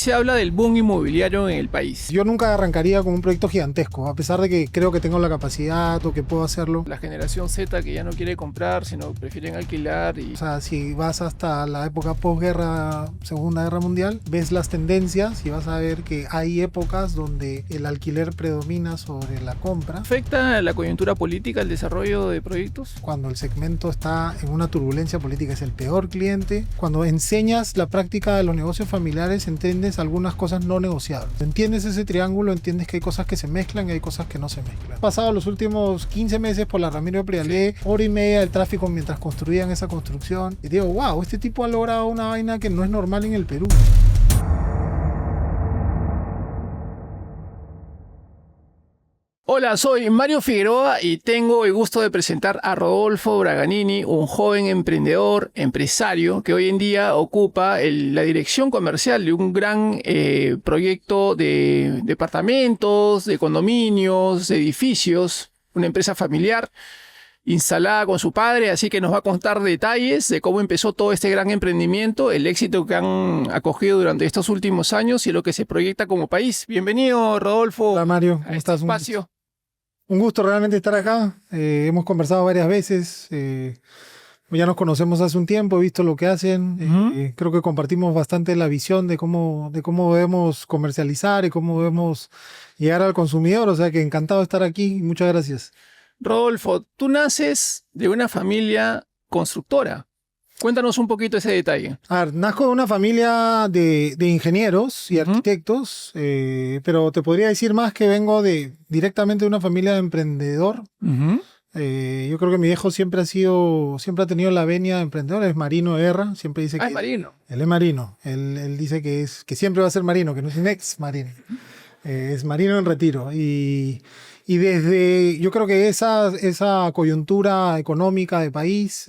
Se habla del boom inmobiliario en el país. Yo nunca arrancaría con un proyecto gigantesco, a pesar de que creo que tengo la capacidad o que puedo hacerlo. La generación Z que ya no quiere comprar, sino prefieren alquilar. O sea, si vas hasta la época posguerra, Segunda Guerra Mundial, ves las tendencias y vas a ver que hay épocas donde el alquiler predomina sobre la compra. ¿Afecta la coyuntura política el desarrollo de proyectos? Cuando el segmento está en una turbulencia política es el peor cliente. Cuando enseñas la práctica de los negocios familiares, entiendes algunas cosas no negociables. Entiendes ese triángulo, entiendes que hay cosas que se mezclan y hay cosas que no se mezclan. He pasado los últimos 15 meses por la Ramiro de Prialé, hora y media del tráfico mientras construían esa construcción. Y digo, wow, este tipo ha logrado una vaina que no es normal en el Perú. Hola, soy Mario Figueroa y tengo el gusto de presentar a Rodolfo Braganini, un joven emprendedor, empresario, que hoy en día ocupa la dirección comercial de un gran proyecto de departamentos, de condominios, de edificios, una empresa familiar instalada con su padre, así que nos va a contar detalles de cómo empezó todo este gran emprendimiento, el éxito que han acogido durante estos últimos años y lo que se proyecta como país. Bienvenido, Rodolfo. Hola, Mario. ¿Cómo estás? Espacio. Un gusto realmente estar acá. Hemos conversado varias veces. Ya nos conocemos hace un tiempo, he visto lo que hacen. Creo que compartimos bastante la visión de cómo debemos comercializar y cómo debemos llegar al consumidor. O sea que encantado de estar aquí. Muchas gracias. Rodolfo, tú naces de una familia constructora. Cuéntanos un poquito ese detalle. A ver, nazco de una familia de ingenieros y arquitectos, pero te podría decir más que vengo directamente de una familia de emprendedor. Yo creo que mi viejo siempre ha tenido la venia de emprendedor, es marino de guerra, siempre dice que es marino. Él es marino, él dice que siempre va a ser marino, que no es un ex marino, es marino en retiro. Y desde, yo creo que esa coyuntura económica de país,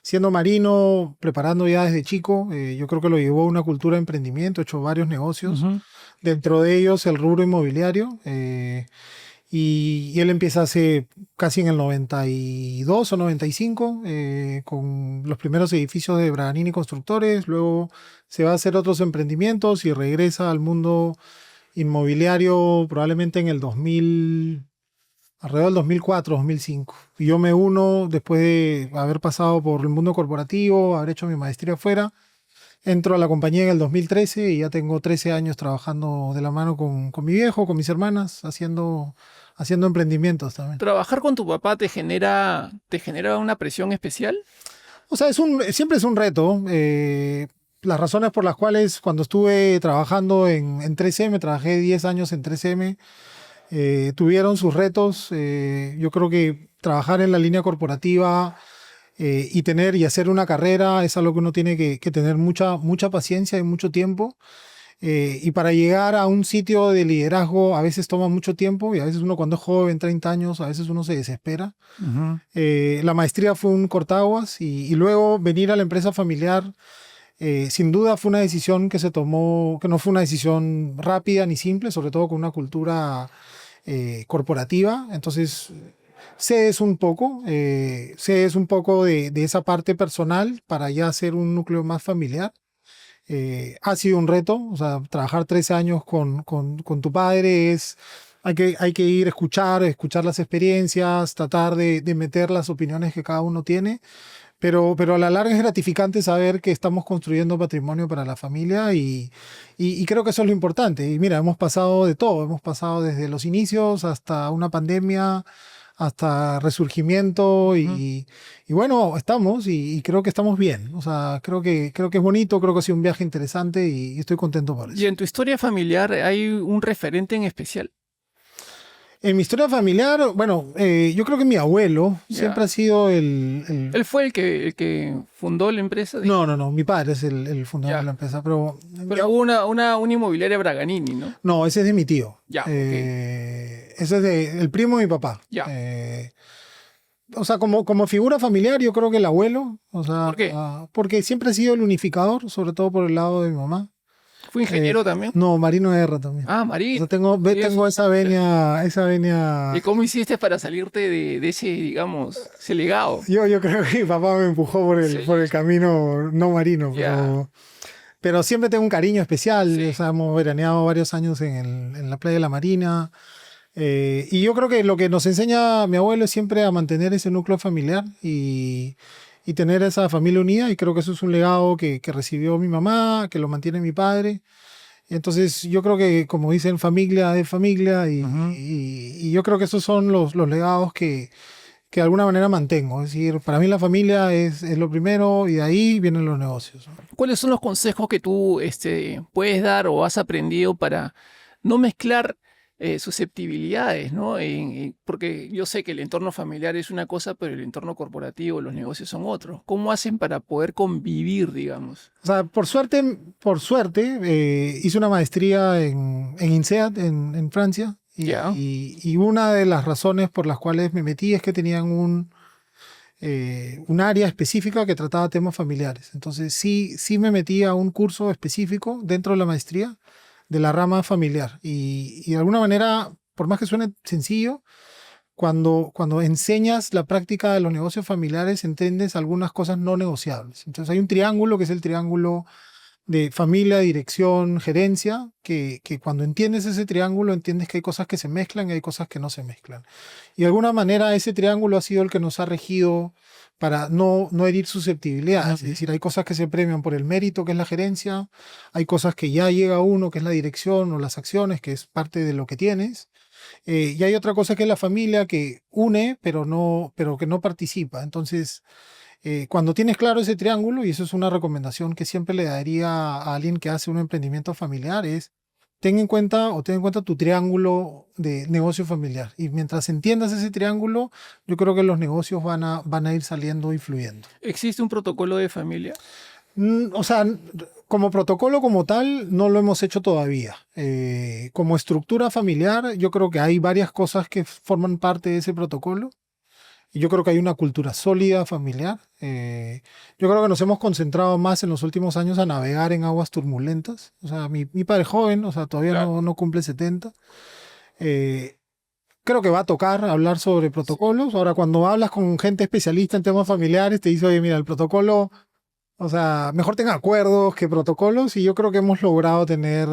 siendo marino, preparando ya desde chico, yo creo que lo llevó a una cultura de emprendimiento, he hecho varios negocios, dentro de ellos el rubro inmobiliario, y él empieza hace casi en el 92 o 95, con los primeros edificios de Braganini Constructores, luego se va a hacer otros emprendimientos y regresa al mundo inmobiliario probablemente en el 2000, alrededor del 2004, 2005. Y yo me uno después de haber pasado por el mundo corporativo, haber hecho mi maestría afuera. Entro a la compañía en el 2013 y ya tengo 13 años trabajando de la mano con mi viejo, con mis hermanas, haciendo emprendimientos también. ¿Trabajar con tu papá te genera una presión especial? O sea, siempre es un reto. Las razones por las cuales cuando estuve trabajando en 3M, trabajé 10 años en 3M, tuvieron sus retos. Yo creo que trabajar en la línea corporativa y hacer una carrera es algo que uno tiene que tener mucha paciencia y mucho tiempo. Y para llegar a un sitio de liderazgo a veces toma mucho tiempo y a veces uno cuando es joven, 30 años, a veces uno se desespera. La maestría fue un cortaguas y luego venir a la empresa familiar. Sin duda fue una decisión que se tomó, que no fue una decisión rápida ni simple, sobre todo con una cultura corporativa. Entonces, cedes un poco de esa parte personal para ya hacer un núcleo más familiar. Ha sido un reto, o sea, trabajar 13 años con tu padre hay que ir a escuchar las experiencias, tratar de meter las opiniones que cada uno tiene. Pero a la larga es gratificante saber que estamos construyendo patrimonio para la familia y creo que eso es lo importante. Y mira, hemos pasado de todo, hemos pasado desde los inicios hasta una pandemia, hasta resurgimiento y bueno, estamos y creo que estamos bien. O sea, creo que es bonito, creo que ha sido un viaje interesante y estoy contento por eso. ¿Y en tu historia familiar hay un referente en especial? En mi historia familiar, bueno, yo creo que mi abuelo siempre ha sido ¿Él fue el que fundó la empresa? No, mi padre es el fundador de la empresa, pero hubo una inmobiliaria Braganini, ¿no? No, ese es de mi tío. Okay. Ese es el primo de mi papá. O sea, como figura familiar, yo creo que el abuelo. O sea, ¿por qué? Porque siempre ha sido el unificador, sobre todo por el lado de mi mamá. ¿Fue ingeniero también? No, marino de guerra también. Ah, marino. O sea, tengo esa venia. ¿Y cómo hiciste para salirte de ese, digamos, ese legado? Yo creo que mi papá me empujó por el camino no marino, pero siempre tengo un cariño especial. Sí. O sea, hemos veraneado varios años en la playa de la Marina. Y yo creo que lo que nos enseña mi abuelo es siempre a mantener ese núcleo familiar y tener esa familia unida. Y creo que eso es un legado que recibió mi mamá, que lo mantiene mi padre. Entonces yo creo que, como dicen, familia es familia Ujú. y yo creo que esos son los legados que de alguna manera mantengo. Es decir, para mí la familia es lo primero y de ahí vienen los negocios, ¿no? ¿Cuáles son los consejos que tú puedes dar o has aprendido para no mezclar susceptibilidades, ¿no? Porque yo sé que el entorno familiar es una cosa, pero el entorno corporativo, los negocios son otros. ¿Cómo hacen para poder convivir, digamos? O sea, por suerte, hice una maestría en INSEAD, en Francia, Ya. y una de las razones por las cuales me metí es que tenían un área específica que trataba temas familiares. Entonces sí me metí a un curso específico dentro de la maestría de la rama familiar. Y de alguna manera, por más que suene sencillo, cuando enseñas la práctica de los negocios familiares, entiendes algunas cosas no negociables. Entonces hay un triángulo que es el triángulo de familia, dirección, gerencia, que cuando entiendes ese triángulo, entiendes que hay cosas que se mezclan y hay cosas que no se mezclan. Y de alguna manera ese triángulo ha sido el que nos ha regido para no herir susceptibilidades. Es decir, hay cosas que se premian por el mérito, que es la gerencia, hay cosas que ya llega uno, que es la dirección o las acciones, que es parte de lo que tienes. Y hay otra cosa que es la familia que une, pero que no participa. Entonces, cuando tienes claro ese triángulo, y eso es una recomendación que siempre le daría a alguien que hace un emprendimiento familiar, es ten en cuenta tu triángulo de negocio familiar. Y mientras entiendas ese triángulo, yo creo que los negocios van a ir saliendo y fluyendo. ¿Existe un protocolo de familia? O sea, como protocolo como tal, no lo hemos hecho todavía. Como estructura familiar, yo creo que hay varias cosas que forman parte de ese protocolo. Y yo creo que hay una cultura sólida familiar. Yo creo que nos hemos concentrado más en los últimos años a navegar en aguas turbulentas. O sea, mi padre es joven, o sea, todavía Claro. no cumple 70. Eh, Creo que va a tocar hablar sobre Sí. protocolos. Ahora, cuando hablas con gente especialista en temas familiares, te dice, oye, mira, el protocolo, o sea, mejor tenga acuerdos que protocolos. Y yo creo que hemos logrado tener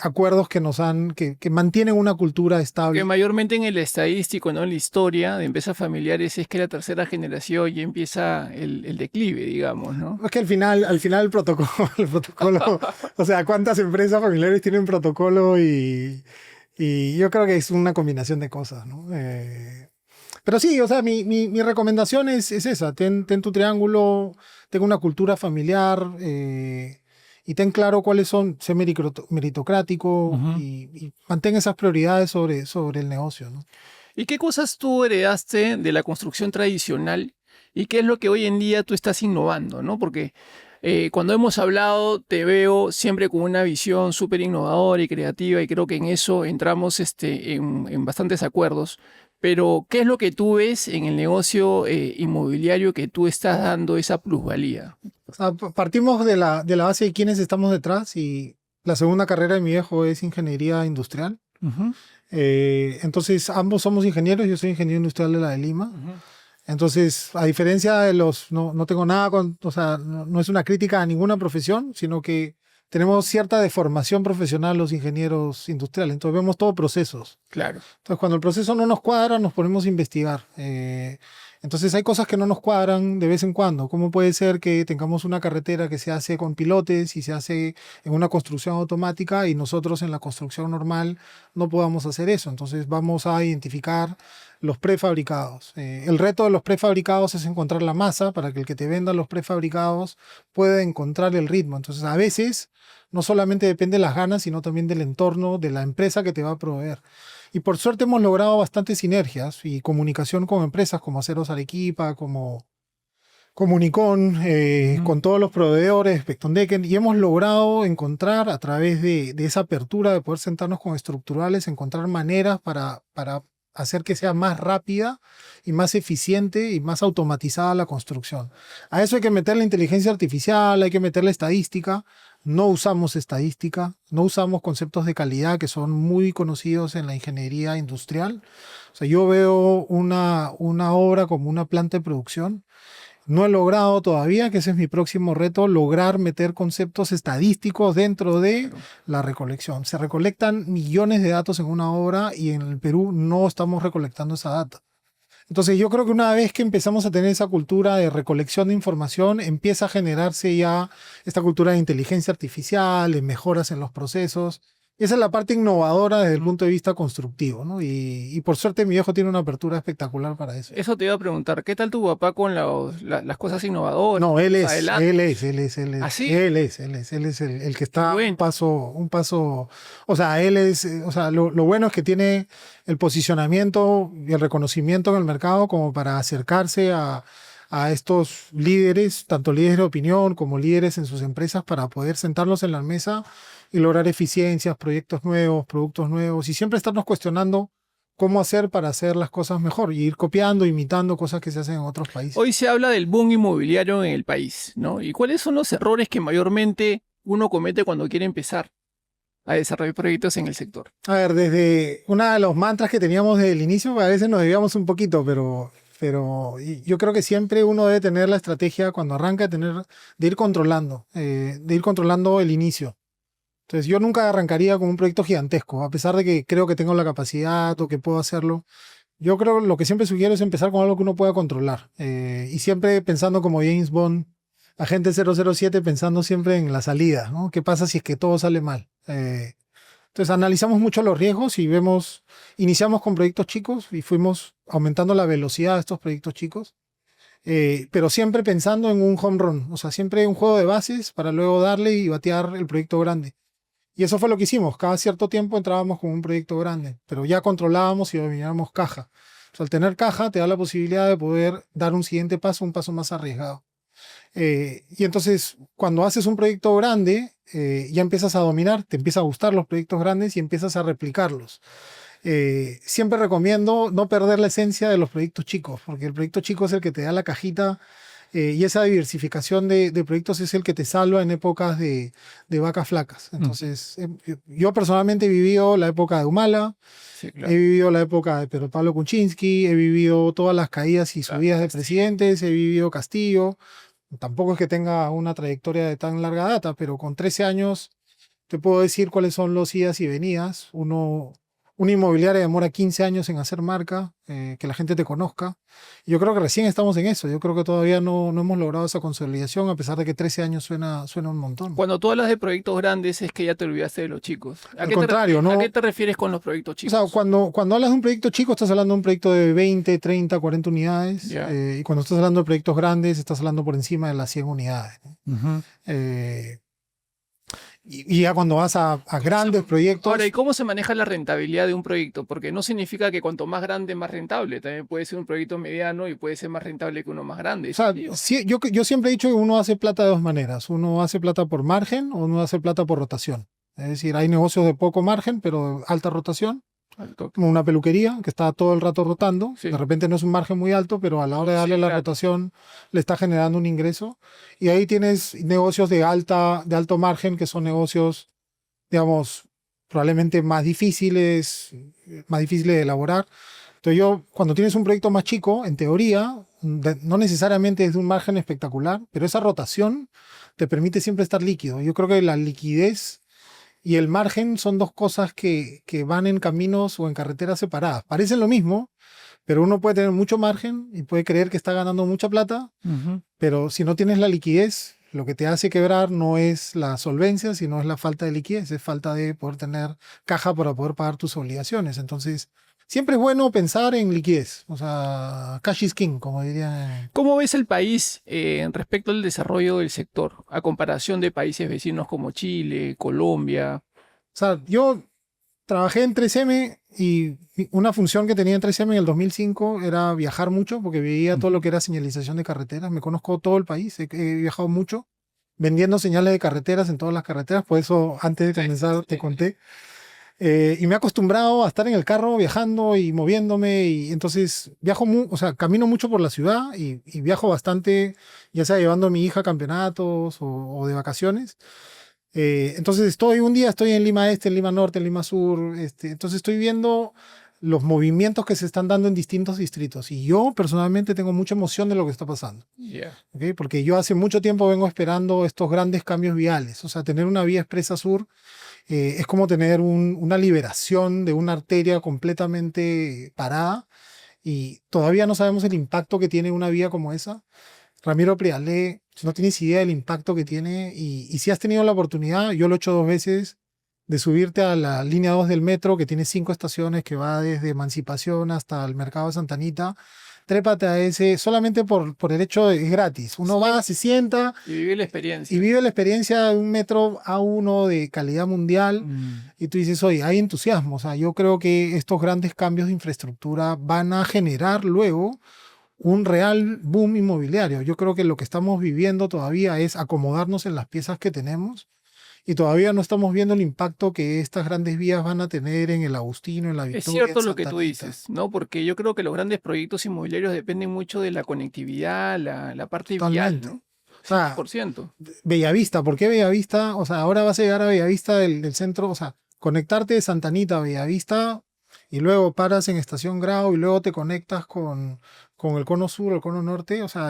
acuerdos que mantienen una cultura Que estable. mayormente en el estadístico, ¿no? En la historia de empresas familiares es que la tercera generación ya empieza el declive, digamos, ¿no? Es que al final el protocolo, o sea, ¿cuántas empresas familiares tienen protocolo? Y yo creo que es una combinación de cosas, ¿no? Pero sí, o sea, mi recomendación es esa, ten tu triángulo, ten una cultura familiar y ten claro cuáles son, sé meritocrático Ujú. y mantén esas prioridades sobre el negocio, ¿no? ¿Y qué cosas tú heredaste de la construcción tradicional y qué es lo que hoy en día tú estás innovando, ¿no? Porque cuando hemos hablado te veo siempre con una visión súper innovadora y creativa y creo que en eso entramos en bastantes acuerdos. Pero, ¿qué es lo que tú ves en el negocio inmobiliario que tú estás dando esa plusvalía? O sea, partimos de la base de quiénes estamos detrás y la segunda carrera de mi viejo es ingeniería industrial. Ujú, Entonces, ambos somos ingenieros, yo soy ingeniero industrial de la de Lima. ujú. Entonces, a diferencia de no tengo nada o sea, no es una crítica a ninguna profesión, sino que tenemos cierta deformación profesional los ingenieros industriales. Entonces, vemos todo procesos. Claro. Entonces, cuando el proceso no nos cuadra, nos ponemos a investigar. Entonces, hay cosas que no nos cuadran de vez en cuando. ¿Cómo puede ser que tengamos una carretera que se hace con pilotes y se hace en una construcción automática y nosotros en la construcción normal no podamos hacer eso? Entonces, vamos a identificar los prefabricados. El reto de los prefabricados es encontrar la masa para que el que te venda los prefabricados pueda encontrar el ritmo. Entonces, a veces no solamente depende de las ganas, sino también del entorno de la empresa que te va a proveer. Y por suerte hemos logrado bastantes sinergias y comunicación con empresas como Aceros Arequipa, como Unicon, Ujú. con todos los proveedores, Becton y hemos logrado encontrar a través de esa apertura de poder sentarnos con estructurales, encontrar maneras para hacer que sea más rápida y más eficiente y más automatizada la construcción. A eso hay que meter la inteligencia artificial, hay que meter la estadística. No usamos estadística, no usamos conceptos de calidad que son muy conocidos en la ingeniería industrial. O sea, yo veo una obra como una planta de producción No he logrado todavía, que ese es mi próximo reto, lograr meter conceptos estadísticos dentro de Claro. la recolección. Se recolectan millones de datos en una obra y en el Perú no estamos recolectando esa data. Entonces yo creo que una vez que empezamos a tener esa cultura de recolección de información, empieza a generarse ya esta cultura de inteligencia artificial, de mejoras en los procesos. Y esa es la parte innovadora desde el punto de vista constructivo, ¿no? Y por suerte mi viejo tiene una apertura espectacular para eso. Eso te iba a preguntar, ¿qué tal tu papá con las cosas innovadoras? No, él es, Adelante. él es, él es, él es, ¿Así? él es el que está Bueno, un paso, o sea, él es, o sea, lo bueno es que tiene el posicionamiento y el reconocimiento en el mercado como para acercarse a estos líderes, tanto líderes de opinión como líderes en sus empresas, para poder sentarlos en la mesa y lograr eficiencias, proyectos nuevos, productos nuevos, y siempre estarnos cuestionando cómo hacer para hacer las cosas mejor y ir copiando, imitando cosas que se hacen en otros países. hoy se habla del boom inmobiliario en el país, ¿no? ¿Y cuáles son los errores que mayormente uno comete cuando quiere empezar a desarrollar proyectos en el sector? A ver, desde uno de los mantras que teníamos desde el inicio, a veces nos desviamos un poquito, pero yo creo que siempre uno debe tener la estrategia cuando arranca de ir controlando el inicio. Entonces yo nunca arrancaría con un proyecto gigantesco, a pesar de que creo que tengo la capacidad o que puedo hacerlo. Yo creo que lo que siempre sugiero es empezar con algo que uno pueda controlar. Y siempre pensando como James Bond, agente 007, pensando siempre en la salida, ¿no? ¿Qué pasa si es que todo sale mal? Entonces analizamos mucho los riesgos y iniciamos con proyectos chicos y fuimos aumentando la velocidad de estos proyectos chicos, pero siempre pensando en un home run, o sea, siempre un juego de bases para luego darle y batear el proyecto grande. Y eso fue lo que hicimos. Cada cierto tiempo entrábamos con un proyecto grande, pero ya controlábamos y dominábamos caja. O sea, al tener caja te da la posibilidad de poder dar un siguiente paso, un paso más arriesgado. Y entonces, cuando haces un proyecto grande, ya empiezas a dominar, te empieza a gustar los proyectos grandes y empiezas a replicarlos. Siempre recomiendo no perder la esencia de los proyectos chicos, porque el proyecto chico es el que te da la cajita, y esa diversificación de proyectos es el que te salva en épocas de vacas flacas. Entonces, yo personalmente he vivido la época de Humala, Sí, he claro. vivido la época de Pedro Pablo Kuczynski, he vivido todas las caídas y Claro, subidas de sí. presidentes, he vivido Castillo. Tampoco es que tenga una trayectoria de tan larga data, pero con 13 años te puedo decir cuáles son los idas y venidas. Una inmobiliaria demora 15 años en hacer marca, que la gente te conozca. Yo creo que recién estamos en eso. Yo creo que todavía no hemos logrado esa consolidación, a pesar de que 13 años suena un montón. Cuando tú hablas de proyectos grandes es que ya te olvidaste de los chicos. Al contrario, ¿A ¿no? qué te refieres con los proyectos O sea, chicos? cuando hablas de un proyecto chico, estás hablando de un proyecto de 20, 30, 40 unidades. Ya. Y cuando estás hablando de proyectos grandes, estás hablando por encima de las 100 unidades, ¿no? Ujú. Eh, y ya cuando vas a grandes Ahora, ¿y proyectos, cómo se maneja la rentabilidad de un proyecto? Porque no significa que cuanto más grande, más rentable. También puede ser un proyecto mediano y puede ser más rentable que uno más grande. o sea, Tío. yo siempre he dicho que uno hace plata de dos maneras. Uno hace plata por margen o uno hace plata por rotación. Es decir, hay negocios de poco margen, pero de alta rotación, Al toque. como una peluquería que está todo el rato rotando. Sí. De repente no es un margen muy alto, pero a la hora de darle Sí, la claro. rotación le está generando un ingreso. Y ahí tienes negocios de alto margen, que son negocios, digamos, probablemente más difíciles de elaborar. Entonces cuando tienes un proyecto más chico, en teoría, no necesariamente es de un margen espectacular, pero esa rotación te permite siempre estar líquido. Yo creo que la liquidez y el margen son dos cosas que van en caminos o en carreteras separadas. Parecen lo mismo, pero uno puede tener mucho margen y puede creer que está ganando mucha plata, Ujú. pero si no tienes la liquidez, lo que te hace quebrar no es la solvencia, sino es la falta de liquidez, es falta de poder tener caja para poder pagar tus obligaciones. Entonces, siempre es bueno pensar en liquidez, o sea, cash is king, como dirían. ¿Cómo ves el país respecto al desarrollo del sector, a comparación de países vecinos como Chile, Colombia? O sea, yo trabajé en 3M y una función que tenía en 3M en el 2005 era viajar mucho porque veía todo lo que era señalización de carreteras. Me conozco todo el país, he viajado mucho vendiendo señales de carreteras en todas las carreteras, por eso antes de comenzar te conté. Y me he acostumbrado a estar en el carro viajando y moviéndome, y entonces o sea, camino mucho por la ciudad y viajo bastante, ya sea llevando a mi hija a campeonatos o de vacaciones. Entonces un día estoy en Lima Este, en Lima Norte, en Lima Sur, entonces estoy viendo los movimientos que se están dando en distintos distritos. Y yo personalmente tengo mucha emoción de lo que está pasando. Ya. ¿Ok? Porque yo hace mucho tiempo vengo esperando estos grandes cambios viales. O sea, tener una vía expresa sur es como tener una liberación de una arteria completamente parada y todavía no sabemos el impacto que tiene una vía como esa. Ramiro Prialé, no tienes idea del impacto que tiene y si has tenido la oportunidad, yo lo he hecho 2 veces, de subirte a la línea 2 del metro, que tiene 5 estaciones, que va desde Emancipación hasta el Mercado de Santa Anita. Trépate a ese, solamente por el hecho de es gratis. Uno va, se sienta Y vivir la y experiencia. vive la experiencia de un metro A1 de calidad mundial. Mm. Y tú dices, oye, hay entusiasmo. O sea, yo creo que estos grandes cambios de infraestructura van a generar luego un real boom inmobiliario. Yo creo que lo que estamos viviendo todavía es acomodarnos en las piezas que tenemos y todavía no estamos viendo el impacto que estas grandes vías van a tener en el Agustino, en la Es Victoria, en cierto lo que Santa tú Anita. dices, ¿no? Porque yo creo que los grandes proyectos inmobiliarios dependen mucho de la conectividad, la parte vial, Totalmente. ¿no? O sea, 100%. Bellavista, ¿por qué Bellavista? O sea, ahora vas a llegar a Bellavista del centro, o sea, conectarte de Santa Anita a Bellavista y luego paras en Estación Grau y luego te conectas con el cono sur, el cono norte. O sea,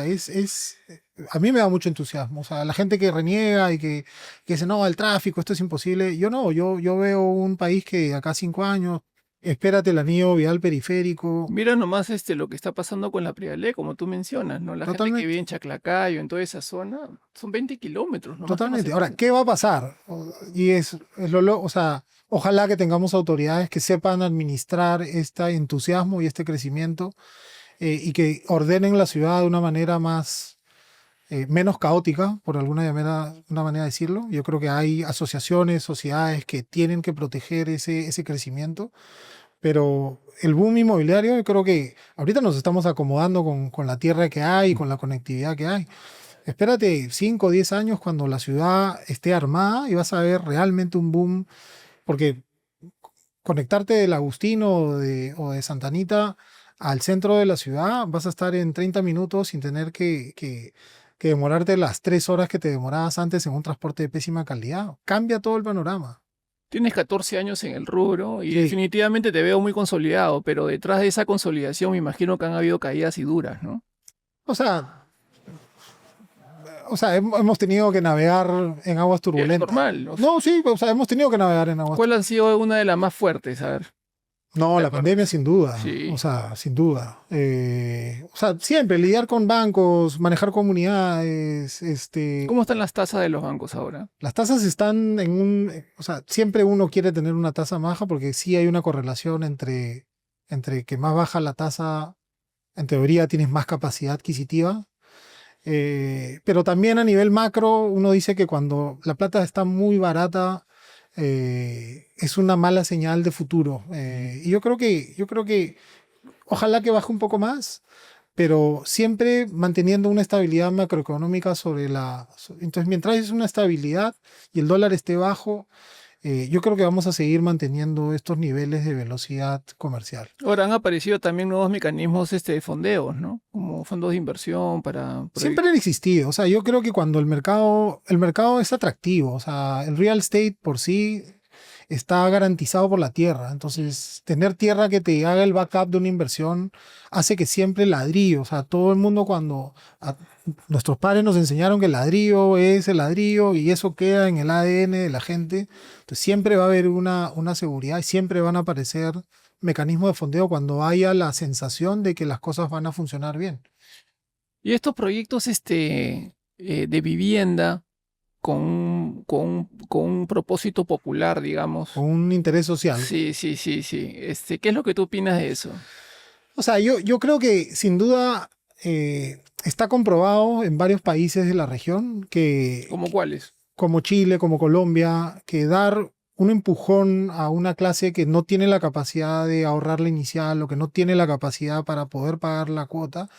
a mí me da mucho entusiasmo. O sea, la gente que reniega y que dice, no, el tráfico, esto es imposible. Yo no, yo veo un país que acá 5 años, espérate el anillo vial periférico, Mira nomás lo que está pasando con la Prialé, como tú mencionas, ¿no? La gente que vive totalmente. en Chaclacayo, en toda esa zona, son 20 kilómetros nomás que nos Totalmente. Ahora, separan. ¿qué va a pasar? Y o sea, ojalá que tengamos autoridades que sepan administrar este entusiasmo y este crecimiento y que ordenen la ciudad de una manera menos caótica, por alguna manera, una manera de decirlo. Yo creo que hay asociaciones, sociedades que tienen que proteger ese crecimiento, pero el boom inmobiliario, yo creo que ahorita nos estamos acomodando con la tierra que hay, con la conectividad que hay. Espérate 5 o 10 años cuando la ciudad esté armada y vas a ver realmente un boom, porque conectarte del Agustino o de Santa Anita al centro de la ciudad vas a estar en 30 minutos sin tener que demorarte las 3 horas que te demorabas antes en un transporte de pésima calidad. Cambia todo el panorama. Tienes 14 años en el rubro y Sí. definitivamente te veo muy consolidado, pero detrás de esa consolidación me imagino que han habido caídas y duras, ¿no? O sea, hemos tenido que navegar en aguas Y es turbulentas. normal. No, sí, o sea, hemos tenido que navegar en aguas. ¿Cuál ha sido una de las más fuertes? A ver, No, ¿te la pandemia acuerdas? sin duda, o Sí. sea, sin duda. O sea, siempre lidiar con bancos, manejar comunidades, ¿Cómo están las tasas de los bancos ahora? las tasas están o sea, siempre uno quiere tener una tasa baja porque sí hay una correlación entre que más baja la tasa, en teoría tienes más capacidad adquisitiva. Pero también a nivel macro, uno dice que cuando la plata está muy barata, es una mala señal de futuro. Y yo creo que ojalá que baje un poco más, pero siempre manteniendo una estabilidad macroeconómica Entonces, mientras es una estabilidad y el dólar esté bajo, yo creo que vamos a seguir manteniendo estos niveles de velocidad comercial. Ahora han aparecido también nuevos mecanismos de fondeos, ¿no? Como fondos de inversión para Siempre han existido, o sea, yo creo que cuando el mercado es atractivo, o sea, el real estate por sí está garantizado por la tierra, entonces tener tierra que te haga el backup de una inversión hace que siempre el ladrillo, o sea, todo el mundo nuestros padres nos enseñaron que el ladrillo es el ladrillo y eso queda en el ADN de la gente, entonces siempre va a haber una seguridad y siempre van a aparecer mecanismos de fondeo cuando haya la sensación de que las cosas van a funcionar bien. Y estos proyectos de vivienda con un propósito popular, digamos. Con un interés social. Sí, sí, sí, sí. ¿Qué es lo que tú opinas de eso? O sea, yo creo que sin duda está comprobado en varios países de la región ¿Cómo cuáles? como Chile, como Colombia, que dar un empujón a una clase que no tiene la capacidad de ahorrar la inicial o que no tiene la capacidad para poder pagar la cuota,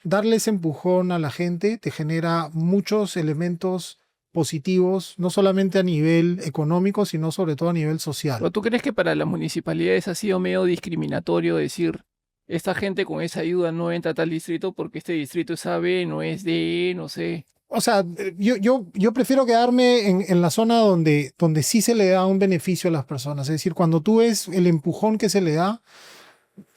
darle ese empujón a la gente te genera muchos elementos positivos, no solamente a nivel económico, sino sobre todo a nivel social. ¿O tú crees que para las municipalidades ha sido medio discriminatorio decir, esta gente con esa ayuda no entra a tal distrito porque este distrito es AB, no es D, no sé? O sea, yo prefiero quedarme en la zona donde sí se le da un beneficio a las personas. Es decir, cuando tú ves el empujón que se le da,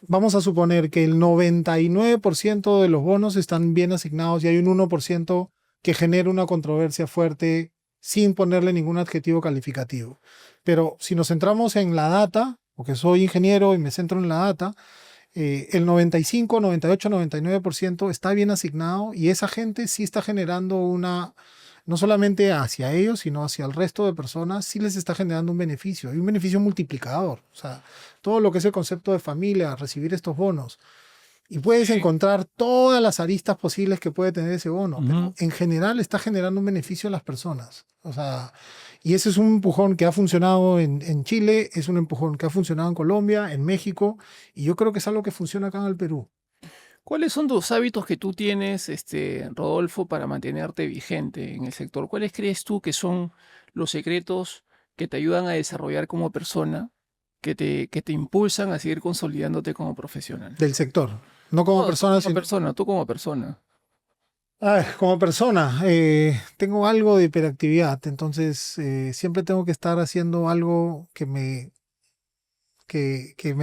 vamos a suponer que el 99% de los bonos están bien asignados y hay un 1% que genera una controversia fuerte sin ponerle ningún adjetivo calificativo. Pero si nos centramos en la data, porque soy ingeniero y me centro en la data, el 95, 98, 99% está bien asignado y esa gente sí está generando una, no solamente hacia ellos, sino hacia el resto de personas, sí les está generando un beneficio y un beneficio multiplicador. O sea, todo lo que es el concepto de familia, recibir estos bonos. Y puedes Sí. encontrar todas las aristas posibles que puede tener ese bono, pero Ujú. en general está generando un beneficio a las personas. O sea, y ese es un empujón que ha funcionado en Chile, es un empujón que ha funcionado en Colombia, en México, y yo creo que es algo que funciona acá en el Perú. ¿Cuáles son los hábitos que tú tienes, Rodolfo, para mantenerte vigente en el sector? ¿Cuáles crees tú que son los secretos que te ayudan a desarrollar como persona, que te impulsan a seguir consolidándote como profesional? Del sector. No como No, tú persona, como sino persona, tú como persona. como persona. Tengo algo de hiperactividad, entonces siempre tengo que estar haciendo algo que me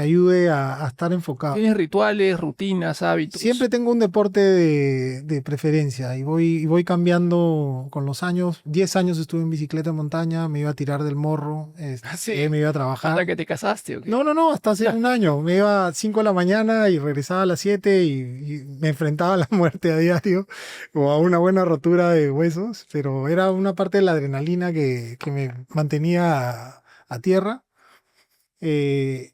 ayude a estar enfocado. ¿Tienes rituales, rutinas, hábitos? Siempre tengo un deporte de preferencia y voy cambiando con los años. 10 años estuve en bicicleta en montaña, me iba a tirar del morro, Así, me iba a hasta trabajar. que te casaste, ¿o qué? No, hasta hace un año. Me iba a 5 de la mañana y regresaba a las 7 y me enfrentaba a la muerte a diario o a una buena rotura de huesos, pero era una parte de la adrenalina que me mantenía a tierra. Eh,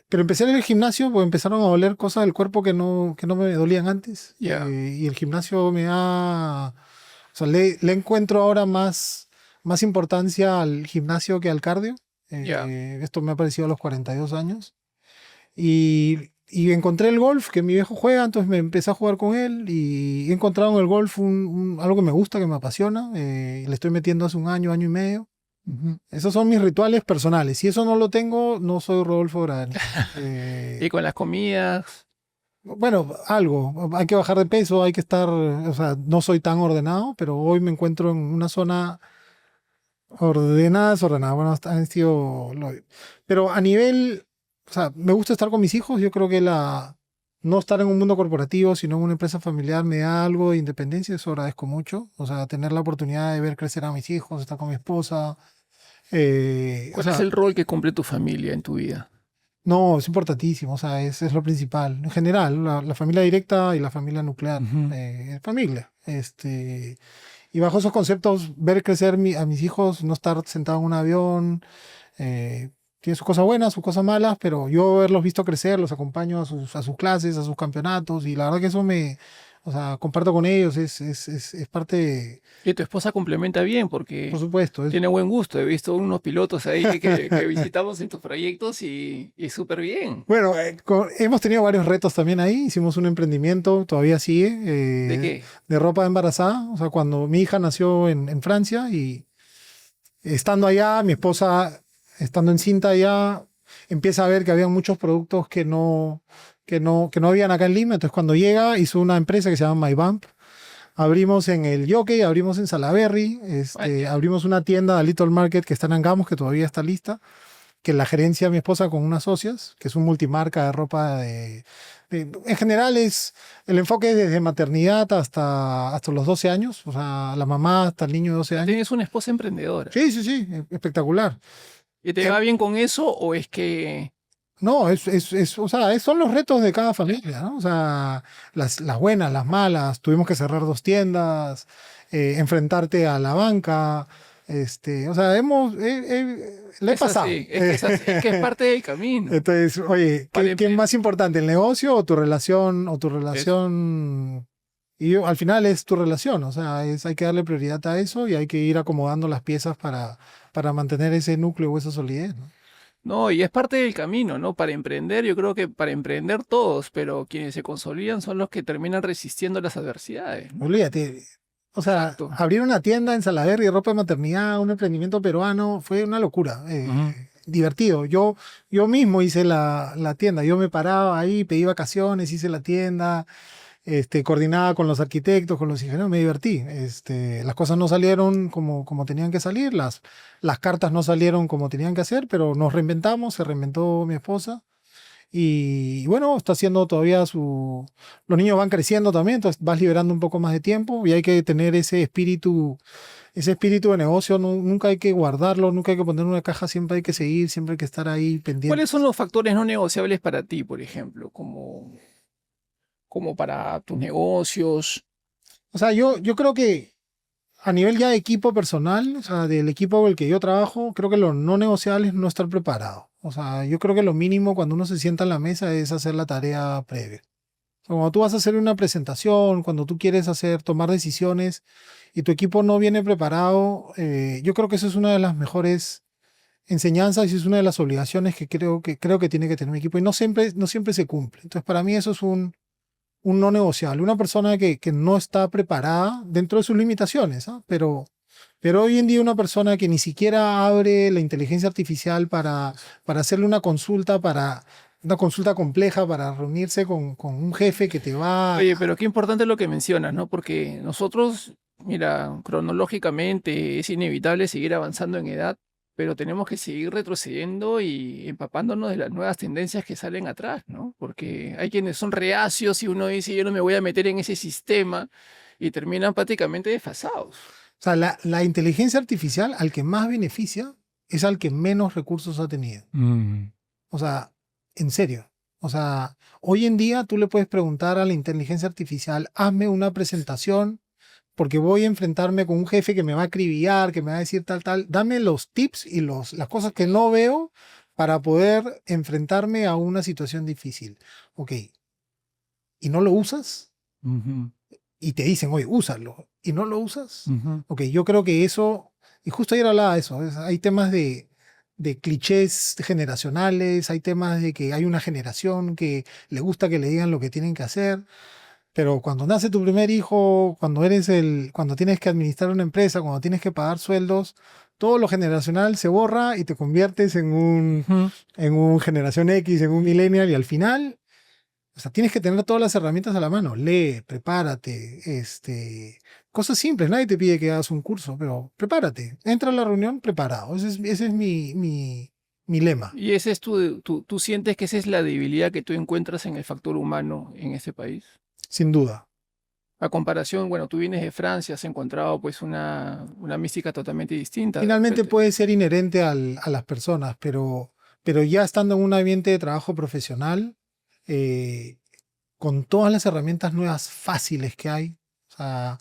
pero empecé en el gimnasio, pues empezaron a doler cosas del cuerpo que no me dolían antes. Ya, Y el gimnasio me da. O sea, le encuentro ahora más importancia al gimnasio que al cardio. ya. Esto me ha parecido a los 42 años. Y encontré el golf, que mi viejo juega, entonces me empecé a jugar con él. Y he encontrado en el golf algo que me gusta, que me apasiona. Le estoy metiendo hace un año, año y medio. Ujú. Esos son mis rituales personales. Si eso no lo tengo, no soy Rodolfo Brani. Y con las comidas, Bueno, algo. Hay que bajar de peso, hay que estar. O sea, no soy tan ordenado, pero hoy me encuentro en una zona ordenada, desordenada. Bueno, han sido. Pero a nivel. O sea, me gusta estar con mis hijos. Yo creo que no estar en un mundo corporativo, sino en una empresa familiar me da algo de independencia. Eso agradezco mucho. O sea, tener la oportunidad de ver crecer a mis hijos, estar con mi esposa. O ¿cuál es sea, el rol que cumple tu familia en tu vida? no, es importantísimo, o sea, es lo principal. En general, la familia directa y la familia nuclear, Ujú. familia. Y bajo esos conceptos, ver crecer a mis hijos, no estar sentado en un avión, tiene sus cosas buenas, sus cosas malas, pero yo haberlos visto crecer, los acompaño a sus clases, a sus campeonatos, y la verdad que eso o sea, comparto con ellos, es parte Y tu esposa complementa bien por porque supuesto, tiene buen gusto. He visto unos pilotos ahí que visitamos en tus proyectos y súper bien. bueno, hemos tenido varios retos también ahí. Hicimos un emprendimiento, todavía sigue, ¿De qué? de ropa de embarazada. O sea, cuando mi hija nació en Francia y estando allá, mi esposa, estando encinta allá, empieza a ver que había muchos productos que no habían acá en Lima. Entonces, cuando llega, hizo una empresa que se llama MyBump. Abrimos en el Jockey, abrimos en Salaberry, Vaya. abrimos una tienda, Little Market, que está en Angamos, que todavía está lista, que la gerencia mi esposa con unas socias, que es un multimarca de ropa en general el enfoque es desde maternidad hasta los 12 años, o sea, la mamá hasta el niño de 12 años. ¿Tienes una esposa emprendedora? Sí, sí, sí, espectacular. ¿Y te Em, va bien con eso o es que... no, o sea, son los retos de cada familia, ¿no? O sea, las buenas, las malas, tuvimos que cerrar 2 tiendas, enfrentarte a la banca, o sea, le he Es pasado. así, es que es así, es que es parte del camino. Entonces, oye, Para ¿qué es emprender. más importante, el negocio o tu relación? O tu Eso. relación. Al final es tu relación, o sea, hay que darle prioridad a eso y hay que ir acomodando las piezas para mantener ese núcleo o esa solidez, ¿no? No, y es parte del camino, ¿no? Para emprender, yo creo que para emprender todos, pero quienes se consolidan son los que terminan resistiendo las adversidades, ¿no? Olvídate. O sea, Exacto. abrir una tienda en Salaberry de ropa de maternidad, un emprendimiento peruano, fue una locura. Ujú. Divertido. Yo mismo hice la tienda. Yo me paraba ahí, pedí vacaciones, hice la tienda, coordinaba con los arquitectos, con los ingenieros, me divertí. Las cosas no salieron como tenían que salir, las cartas no salieron como tenían que hacer, pero nos reinventamos, se reinventó mi esposa Y bueno, está haciendo todavía Los niños van creciendo también, entonces vas liberando un poco más de tiempo y hay que tener ese espíritu de negocio, nunca hay que guardarlo, nunca hay que poner en una caja, siempre hay que seguir, siempre hay que estar ahí ¿Cuáles son pendientes. los factores no negociables para ti, por ejemplo, como para tus negocios? O sea, yo creo que a nivel ya de equipo personal, o sea, del equipo con el que yo trabajo, creo que lo no negociable es no estar preparado. O sea, yo creo que lo mínimo cuando uno se sienta en la mesa es hacer la tarea previa. Cuando tú vas a hacer una presentación, cuando tú quieres tomar decisiones y tu equipo no viene preparado, yo creo que eso es una de las mejores enseñanzas y es una de las obligaciones que creo que tiene que tener un equipo y no siempre se cumple. Entonces, para mí eso es un no negociable. Una persona que no está preparada dentro de sus limitaciones, ¿ah? Pero hoy en día una persona que ni siquiera abre la inteligencia artificial para hacerle una consulta compleja, para reunirse con un jefe que te va... Oye, pero qué importante lo que mencionas, ¿no? Porque nosotros, mira, cronológicamente es inevitable seguir avanzando en edad, pero tenemos que seguir retrocediendo y empapándonos de las nuevas tendencias que salen atrás, ¿no? Porque hay quienes son reacios y uno dice, yo no me voy a meter en ese sistema y terminan prácticamente desfasados. O sea, la inteligencia artificial al que más beneficia es al que menos recursos ha tenido. Mm. O sea, en serio. O sea, hoy en día tú le puedes preguntar a la inteligencia artificial, hazme una presentación porque voy a enfrentarme con un jefe que me va a acribillar, que me va a decir tal, tal. Dame los tips y las cosas que no veo para poder enfrentarme a una situación difícil. Ok, ¿y no lo usas? Ujú, Y te dicen, oye, úsalo. ¿Y no lo usas? ujú. Ok, yo creo que eso, y justo ayer hablaba de eso, hay temas de clichés generacionales, hay temas de que hay una generación que le gusta que le digan lo que tienen que hacer. Pero cuando nace tu primer hijo, cuando tienes que administrar una empresa, cuando tienes que pagar sueldos, todo lo generacional se borra y te conviertes Ujú. en un generación X, en un millennial y al final, o sea, tienes que tener todas las herramientas a la mano. Lee, prepárate, cosas simples. Nadie te pide que hagas un curso, pero prepárate. Entra a la reunión preparado. Ese es mi lema, ¿Y ese es tú sientes que esa es la debilidad que tú encuentras en el factor humano en este país? sin duda. A comparación, bueno, tú vienes de Francia, has encontrado pues una mística totalmente distinta de Finalmente repente. puede ser inherente a las personas, pero ya estando en un ambiente de trabajo profesional, eh, con todas las herramientas nuevas fáciles que hay, o sea,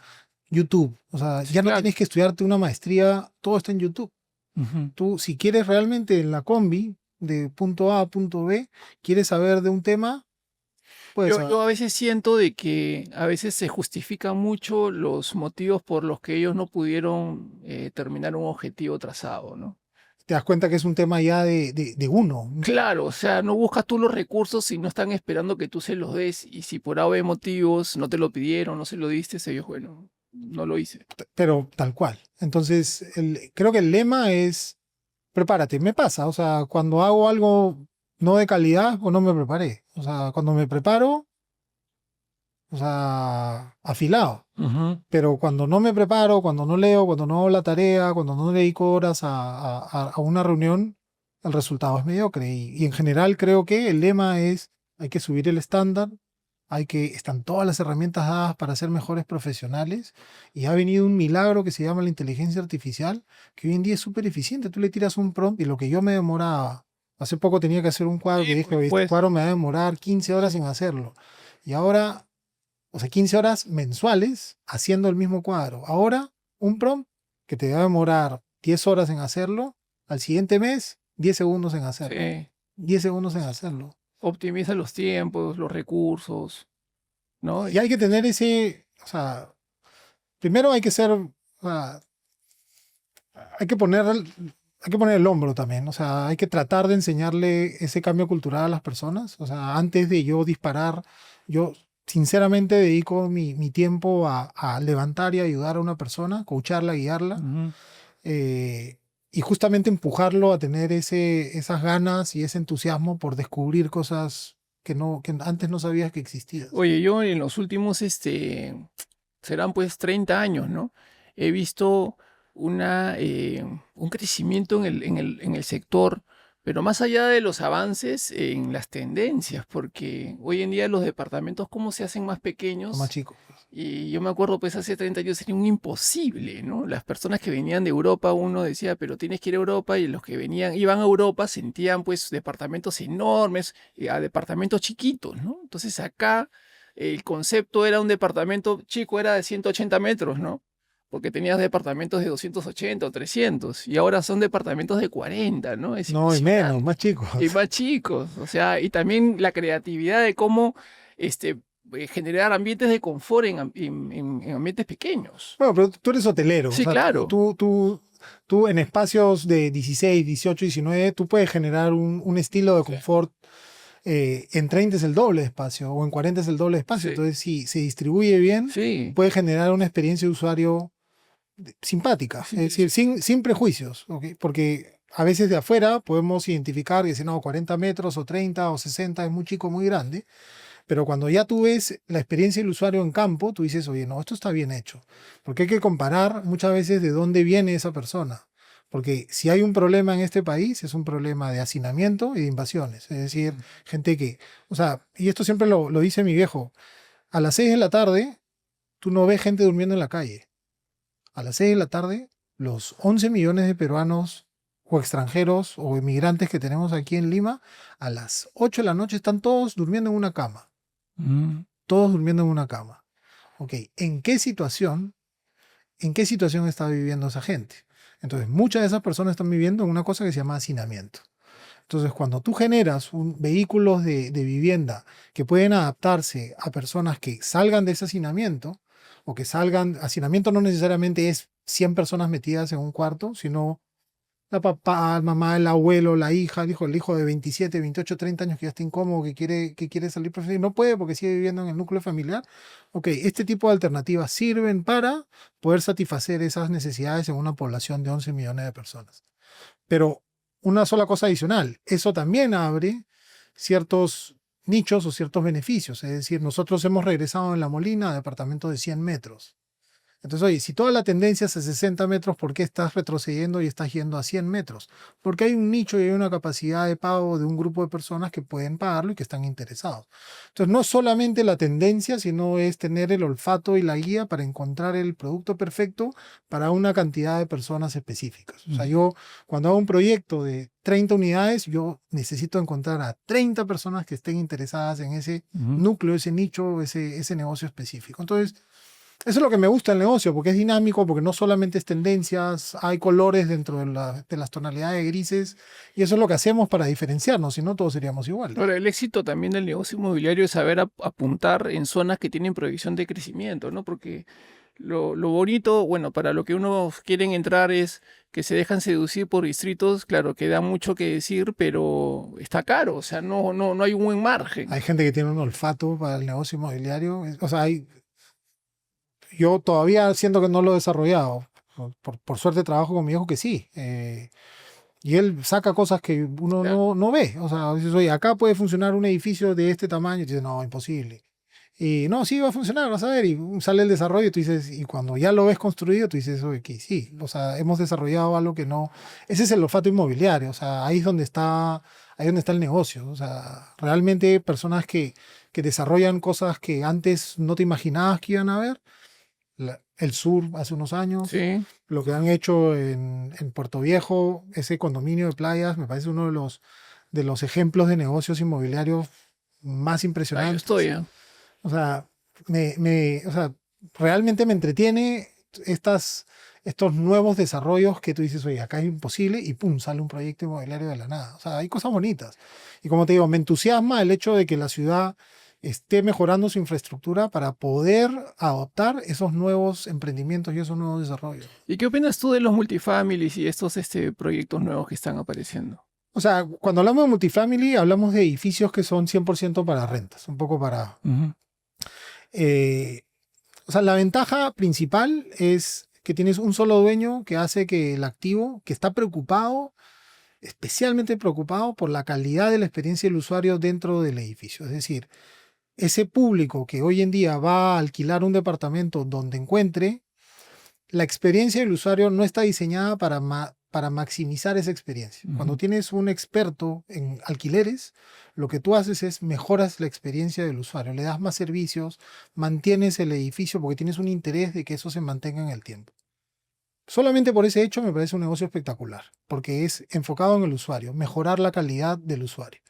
YouTube, o sea, Sí, ya no claro. tienes que estudiarte una maestría, todo está en YouTube. Ujú. Tú, si quieres realmente en la combi, de punto A a punto B, quieres saber de un tema, puedes Yo saber. a veces siento de que a veces se justifican mucho los motivos por los que ellos no pudieron terminar un objetivo trazado, ¿no? Te das cuenta que es un tema ya de uno. Claro, o sea, no buscas tú los recursos y no están esperando que tú se los des y si por A o B motivos no te lo pidieron, no se lo diste, ellos, bueno, no lo hice. Pero tal cual. Entonces, creo que el lema es, prepárate. Me pasa, o sea, cuando hago algo no de calidad, pues no me preparé. O sea, cuando me preparo, o sea, afilado. Ujú. Pero cuando no me preparo, cuando no leo, cuando no hago la tarea, cuando no dedico horas a una reunión, el resultado es mediocre. Y en general creo que el lema es, hay que subir el estándar, están todas las herramientas dadas para ser mejores profesionales y ha venido un milagro que se llama la inteligencia artificial, que hoy en día es súper eficiente. Tú le tiras un prompt y lo que yo me demoraba, hace poco tenía que hacer un cuadro que Sí, dije, pues, "Oye, este pues, cuadro me va a demorar 15 horas en hacerlo. Y ahora, o sea, 15 horas mensuales haciendo el mismo cuadro. Ahora, un prompt que te va a demorar 10 horas en hacerlo, al siguiente mes, 10 segundos en hacerlo. sí, 10 segundos en hacerlo. optimiza los tiempos, los recursos, ¿no? Y hay que tener o sea, primero hay que ser, o sea, hay que poner, hay que poner el hombro también, o sea, hay que tratar de enseñarle ese cambio cultural a las personas. O sea, antes de yo disparar, yo sinceramente dedico mi tiempo a levantar y ayudar a una persona, coacharla, guiarla, Ujú. eh, y justamente empujarlo a tener esas ganas y ese entusiasmo por descubrir cosas que antes no sabías que existían. Oye, yo en los últimos, serán pues 30 años, ¿no? He visto un crecimiento en el sector Pero más allá de los avances en las tendencias, porque hoy en día los departamentos, ¿cómo se hacen más Son más pequeños? chicos. Y yo me acuerdo, pues hace 30 años sería un imposible, ¿no? Las personas que venían de Europa, uno decía, pero tienes que ir a Europa, y los que iban a Europa sentían pues departamentos enormes, a departamentos chiquitos, ¿no? Entonces acá el concepto era un departamento chico, era de 180 metros, ¿no? Porque tenías departamentos de 280 o 300, y ahora son departamentos de 40, ¿no? Es No, y menos, impresionante. más chicos. Y más chicos, o sea, y también la creatividad de cómo este, generar ambientes de confort en ambientes pequeños. Bueno, pero tú eres hotelero, o Sí, sea, claro. tú en espacios de 16, 18, 19, tú puedes generar un estilo de Sí. confort. En 30 es el doble de espacio o en 40 es el doble de espacio. Sí, Entonces, si se distribuye bien, sí, puede generar una experiencia de usuario simpática, es es decir, interesante. sin prejuicios, ¿ok? Porque a veces de afuera podemos identificar y decir, no, 40 metros o 30 o 60 es muy chico, muy grande, pero cuando ya tú ves la experiencia del usuario en campo, tú dices, oye, no, esto está bien hecho, porque hay que comparar muchas veces de dónde viene esa persona. Porque si hay un problema en este país, es un problema de hacinamiento y de invasiones. Es decir, gente que, o sea, y esto siempre lo dice mi viejo, a las 6 de la tarde, tú no ves gente durmiendo en la calle. A las 6 de la tarde, los 11 millones de peruanos o extranjeros o inmigrantes que tenemos aquí en Lima, a las 8 de la noche están todos durmiendo en una cama. Mm. Todos durmiendo en una cama. Ok, ¿en qué situación está viviendo esa gente? Entonces, muchas de esas personas están viviendo en una cosa que se llama hacinamiento. Entonces, cuando tú generas vehículos de vivienda que pueden adaptarse a personas que salgan de ese hacinamiento, o que salgan, hacinamiento no necesariamente es 100 personas metidas en un cuarto, sino la papá, la mamá, el abuelo, la hija, el hijo de 27, 28, 30 años que ya está incómodo, que quiere salir profesional y no puede porque sigue viviendo en el núcleo familiar. Ok, este tipo de alternativas sirven para poder satisfacer esas necesidades en una población de 11 millones de personas. Pero una sola cosa adicional, eso también abre ciertos nichos o ciertos beneficios. Es decir, nosotros hemos regresado en La Molina a departamentos de 100 metros. Entonces, oye, si toda la tendencia es a 60 metros, ¿por qué estás retrocediendo y estás yendo a 100 metros? Porque hay un nicho y hay una capacidad de pago de un grupo de personas que pueden pagarlo y que están interesados. Entonces, no solamente la tendencia, sino es tener el olfato y la guía para encontrar el producto perfecto para una cantidad de personas específicas. O sea, yo cuando hago un proyecto de 30 unidades, yo necesito encontrar a 30 personas que estén interesadas en ese Ujú. núcleo, ese nicho, ese negocio específico. Entonces, eso es lo que me gusta del negocio, porque es dinámico, porque no solamente es tendencias, hay colores dentro de las tonalidades grises, y eso es lo que hacemos para diferenciarnos, si no todos seríamos iguales. Ahora, el éxito también del negocio inmobiliario es saber apuntar en zonas que tienen proyección de crecimiento, ¿no? Porque lo bonito, bueno, para lo que uno quieren entrar es que se dejan seducir por distritos, claro, que da mucho que decir, pero está caro, o sea, no hay un buen margen. Hay gente que tiene un olfato para el negocio inmobiliario, o sea, yo todavía siento que no lo he desarrollado. Por suerte trabajo con mi hijo que sí. Y él saca cosas que uno Claro. no ve. O sea, dices, oye, acá puede funcionar un edificio de este tamaño. Y dices, no, imposible. Y no, sí, va a funcionar, vas a ver. Y sale el desarrollo y tú dices, y cuando ya lo ves construido, tú dices, oye, que sí. O sea, hemos desarrollado algo que no. Ese es el olfato inmobiliario. O sea, ahí es donde está el negocio. O sea, realmente personas que desarrollan cosas que antes no te imaginabas que iban a ver. El sur hace unos años, Sí, lo que han hecho en Puerto Viejo, ese condominio de playas, me parece uno de los ejemplos de negocios inmobiliarios más ahí yo estoy, impresionantes. ¿eh? O sea, o sea, realmente me entretiene estos nuevos desarrollos que tú dices, oye, acá es imposible y pum, sale un proyecto inmobiliario de la nada. O sea, hay cosas bonitas. Y como te digo, me entusiasma el hecho de que la ciudad esté mejorando su infraestructura para poder adoptar esos nuevos emprendimientos y esos nuevos desarrollos. ¿Y qué opinas tú de los multifamilies y estos proyectos nuevos que están apareciendo? O sea, cuando hablamos de multifamily, hablamos de edificios que son 100% para rentas, un poco para... Ujú. eh, o sea, la ventaja principal es que tienes un solo dueño que hace que el activo, que está preocupado, especialmente preocupado por la calidad de la experiencia del usuario dentro del edificio. Es decir, ese público que hoy en día va a alquilar un departamento donde encuentre, la experiencia del usuario no está diseñada para maximizar esa experiencia. Ujú. Cuando tienes un experto en alquileres, lo que tú haces es mejoras la experiencia del usuario, le das más servicios, mantienes el edificio porque tienes un interés de que eso se mantenga en el tiempo. Solamente por ese hecho me parece un negocio espectacular, porque es enfocado en el usuario, mejorar la calidad del usuario.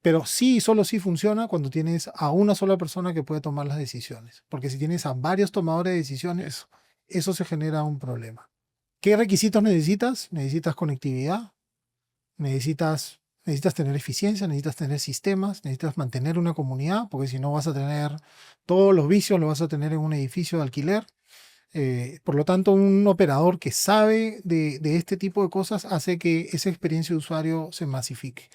Pero sí, solo sí funciona cuando tienes a una sola persona que puede tomar las decisiones. Porque si tienes a varios tomadores de decisiones, eso se genera un problema. ¿Qué requisitos necesitas? Necesitas conectividad, necesitas tener eficiencia, necesitas tener sistemas, necesitas mantener una comunidad, porque si no vas a tener todos los vicios, lo vas a tener en un edificio de alquiler. Por lo tanto, un operador que sabe de este tipo de cosas hace que esa experiencia de usuario se masifique.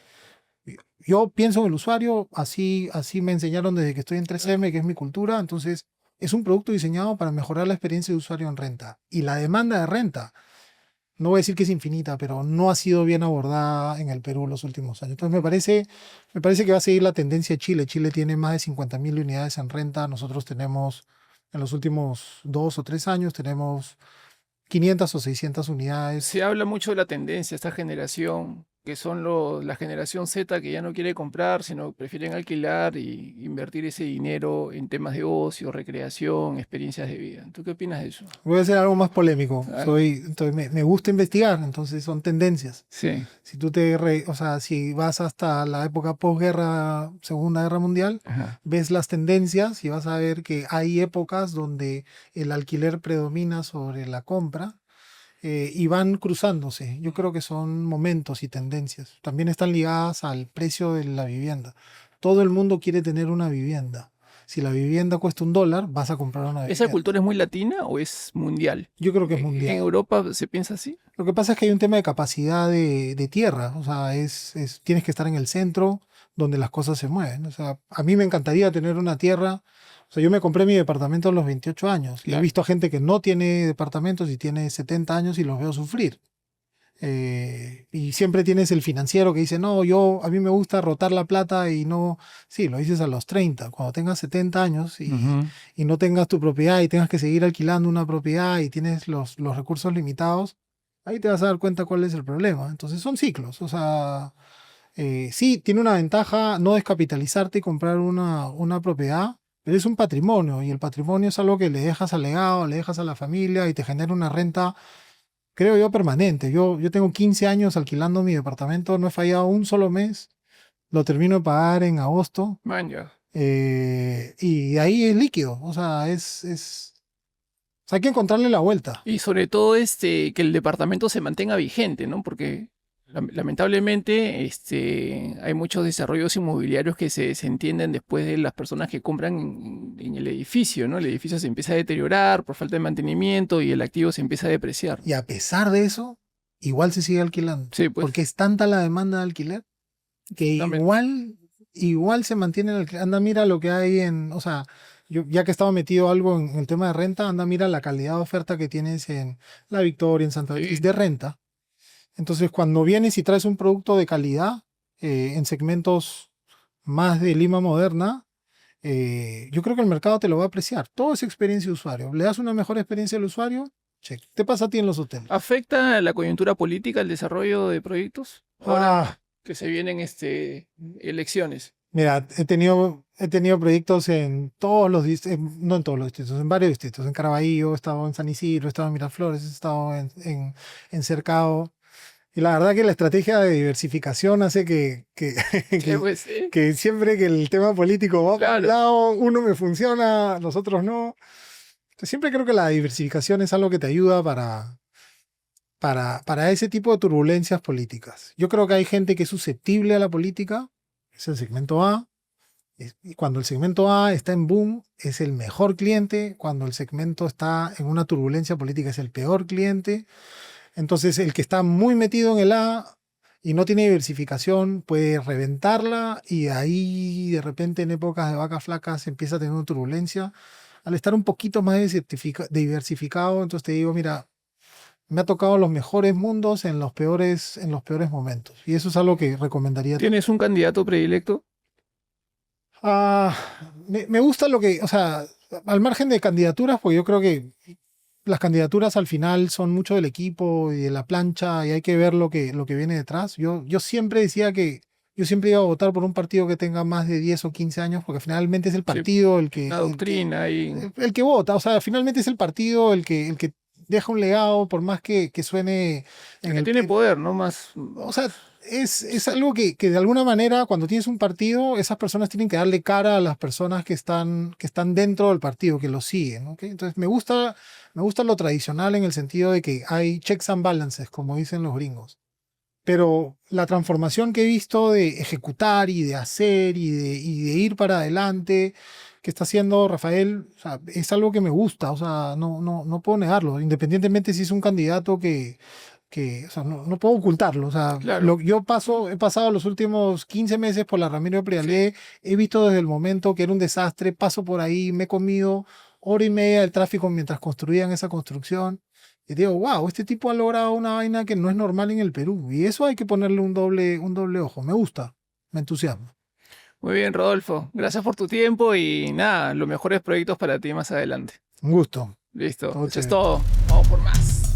Yo pienso en el usuario, así me enseñaron desde que estoy en 3M, que es mi cultura, entonces es un producto diseñado para mejorar la experiencia de usuario en renta. Y la demanda de renta, no voy a decir que es infinita, pero no ha sido bien abordada en el Perú los últimos años. Entonces me parece que va a seguir la tendencia de Chile. Chile tiene más de 50.000 unidades en renta, nosotros tenemos, en los últimos 2 o 3 años, tenemos 500 o 600 unidades. Se habla mucho de la tendencia, esta generación, que son la generación Z que ya no quiere comprar, sino prefieren alquilar y invertir ese dinero en temas de ocio, recreación, experiencias de vida. ¿Tú qué opinas de eso? Voy a hacer algo más polémico. Ah, Entonces me gusta investigar, entonces son tendencias. sí. Si o sea, si vas hasta la época posguerra, Segunda Guerra Mundial, Ajá. ves las tendencias y vas a ver que hay épocas donde el alquiler predomina sobre la compra y van cruzándose. Yo creo que son momentos y tendencias. También están ligadas al precio de la vivienda. Todo el mundo quiere tener una vivienda. Si la vivienda cuesta $1, vas a comprar una ¿Esa vivienda. cultura es muy latina o es mundial? Yo creo que es ¿En mundial. Europa se piensa así? Lo que pasa es que hay un tema de capacidad de tierra, o sea, tienes que estar en el centro donde las cosas se mueven. O sea, a mí me encantaría tener una tierra, o sea, yo me compré mi departamento a los 28 años y he Claro. visto a gente que no tiene departamentos y tiene 70 años y los veo sufrir. Y siempre tienes el financiero que dice, no, a mí me gusta rotar la plata y no, sí, lo dices a los 30 cuando tengas 70 años Ujú. y no tengas tu propiedad y tengas que seguir alquilando una propiedad y tienes los recursos limitados, ahí te vas a dar cuenta cuál es el problema. Entonces son ciclos, o sea, sí, tiene una ventaja no descapitalizarte y comprar una propiedad, pero es un patrimonio y el patrimonio es algo que le dejas al legado, le dejas a la familia y te genera una renta, creo yo, permanente. Yo tengo 15 años alquilando mi departamento, no he fallado un solo mes, lo termino de pagar en agosto Man, ya. y de ahí es líquido, o sea, o sea, hay que encontrarle la vuelta. Y sobre todo que el departamento se mantenga vigente, ¿no? Porque lamentablemente hay muchos desarrollos inmobiliarios que se desentienden después de las personas que compran en el edificio, ¿no? El edificio se empieza a deteriorar por falta de mantenimiento y el activo se empieza a depreciar. Y a pesar de eso, igual se sigue alquilando, Sí, pues, porque es tanta la demanda de alquiler que también. igual se mantiene el alquiler. Anda, mira lo que hay o sea, yo ya que estaba metido algo en el tema de renta, anda, mira la calidad de oferta que tienes en La Victoria, en Santa Beatriz, Sí. de renta. Entonces, cuando vienes y traes un producto de calidad en segmentos más de Lima moderna, yo creo que el mercado te lo va a apreciar. Todo es experiencia de usuario. Le das una mejor experiencia al usuario, check. ¿Qué pasa a ti en los hoteles? ¿Afecta la coyuntura política el desarrollo de proyectos? Ahora Ah, que se vienen elecciones. mira, he tenido proyectos en todos los distritos, no en todos los distritos, en varios distritos. En Caraballo, he estado en San Isidro, he estado en Miraflores, he estado en Cercado. Y la verdad que la estrategia de diversificación hace Sí, que, pues, sí. que siempre que el tema político va para un Claro. lado, uno me funciona, los otros no. Entonces, siempre creo que la diversificación es algo que te ayuda para ese tipo de turbulencias políticas. Yo creo que hay gente que es susceptible a la política, es el segmento A, y cuando el segmento A está en boom, es el mejor cliente, cuando el segmento está en una turbulencia política, es el peor cliente. Entonces, el que está muy metido en el A y no tiene diversificación puede reventarla y ahí de repente en épocas de vacas flacas empieza a tener una turbulencia. Al estar un poquito más diversificado, entonces te digo, mira, me ha tocado los mejores mundos en los peores momentos. Y eso es algo que recomendaría. ¿Tienes un candidato predilecto? Ah, me gusta o sea, al margen de candidaturas, pues yo creo que las candidaturas al final son mucho del equipo y de la plancha y hay que ver lo que viene detrás. Yo siempre decía que yo siempre iba a votar por un partido que tenga más de 10 o 15 años porque finalmente es el Sí, partido la doctrina y... el que vota. O sea, finalmente es el partido el que deja un legado por más que suene el en que el... tiene poder, ¿no? Más... O sea, es algo que de alguna manera cuando tienes un partido, esas personas tienen que darle cara a las personas que están dentro del partido, que lo siguen, ¿ok? Entonces me gusta lo tradicional en el sentido de que hay checks and balances, como dicen los gringos. Pero la transformación que he visto de ejecutar y de hacer y de ir para adelante que está haciendo Rafael, o sea, es algo que me gusta, o sea, no puedo negarlo, independientemente si es un candidato o sea, no puedo ocultarlo. O sea, Claro. he pasado los últimos 15 meses por la Ramiro de Prialé, he visto desde el momento que era un desastre, paso por ahí, me he comido hora y media del tráfico mientras construían esa construcción. Y digo, wow, este tipo ha logrado una vaina que no es normal en el Perú. Y eso hay que ponerle un doble ojo. Me gusta, me entusiasma. Muy bien, Rodolfo. Gracias por tu tiempo y nada, los mejores proyectos para ti más adelante. Un gusto, Listo. todo Eso es chévere. todo. Vamos por más.